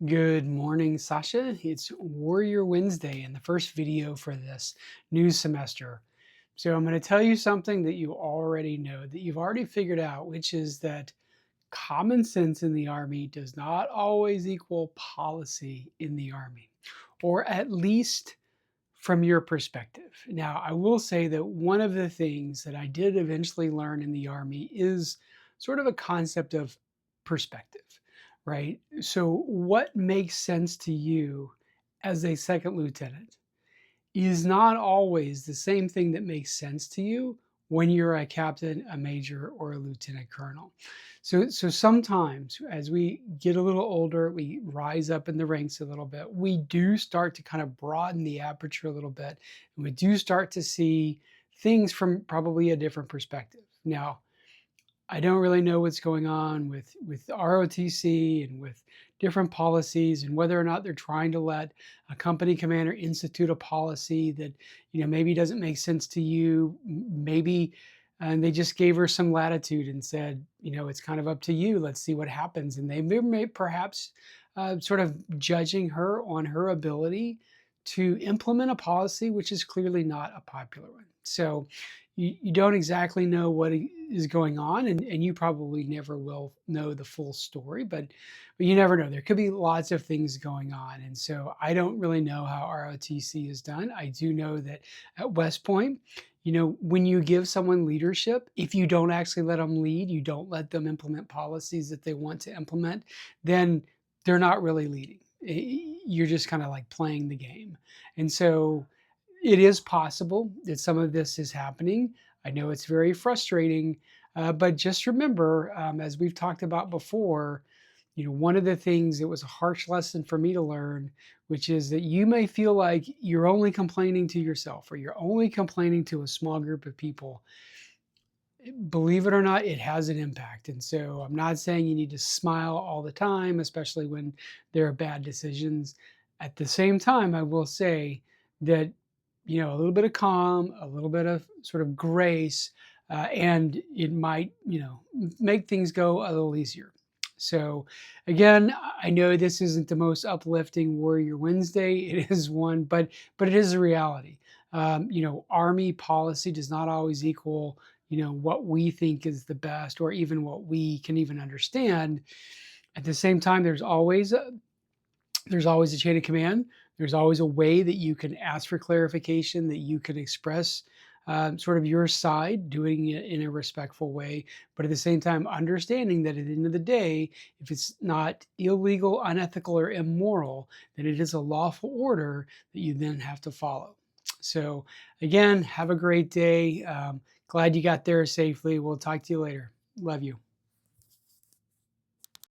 Good morning, Sasha. It's Warrior Wednesday and the first video for this new semester. So, I'm going to tell you something that you already know, that you've already figured out, which is that common sense in the Army does not always equal policy in the Army, or at least from your perspective. Now, I will say that one of the things that I did eventually learn in the Army is sort of a concept of perspective, right? So, what makes sense to you as a second lieutenant is not always the same thing that makes sense to you when you're a captain, a major, or a lieutenant colonel. So sometimes as we get a little older, we rise up in the ranks a little bit. We do start to kind of broaden the aperture a little bit, and we do start to see things from probably a different perspective. Now, I don't really know what's going on with ROTC and with different policies and whether or not they're trying to let a company commander institute a policy that maybe doesn't make sense to you. Maybe and they just gave her some latitude and said, it's kind of up to you. Let's see what happens. And they may perhaps sort of judging her on her ability to implement a policy, which is clearly not a popular one. So you don't exactly know what is going on, and you probably never will know the full story, but you never know. There could be lots of things going on. And so I don't really know how ROTC is done. I do know that at West Point, when you give someone leadership, if you don't actually let them lead, you don't let them implement policies that they want to implement, then they're not really leading. You're just kind of like playing the game. And so it is possible that some of this is happening. I know it's very frustrating, but just remember, as we've talked about before, one of the things that was a harsh lesson for me to learn, which is that you may feel like you're only complaining to yourself or you're only complaining to a small group of people. Believe it or not, it has an impact. And so I'm not saying you need to smile all the time, especially when there are bad decisions. At the same time, I will say that, a little bit of calm, a little bit of sort of grace, and it might, make things go a little easier. So, again, I know this isn't the most uplifting Warrior Wednesday. It is one, but it is a reality. Army policy does not always equal what we think is the best or even what we can even understand. At the same time, there's always a chain of command. There's always a way that you can ask for clarification, that you can express sort of your side, doing it in a respectful way, but at the same time understanding that at the end of the day, if it's not illegal, unethical, or immoral, then it is a lawful order that you then have to follow. So again, have a great day. Glad you got there safely. We'll talk to you later. Love you.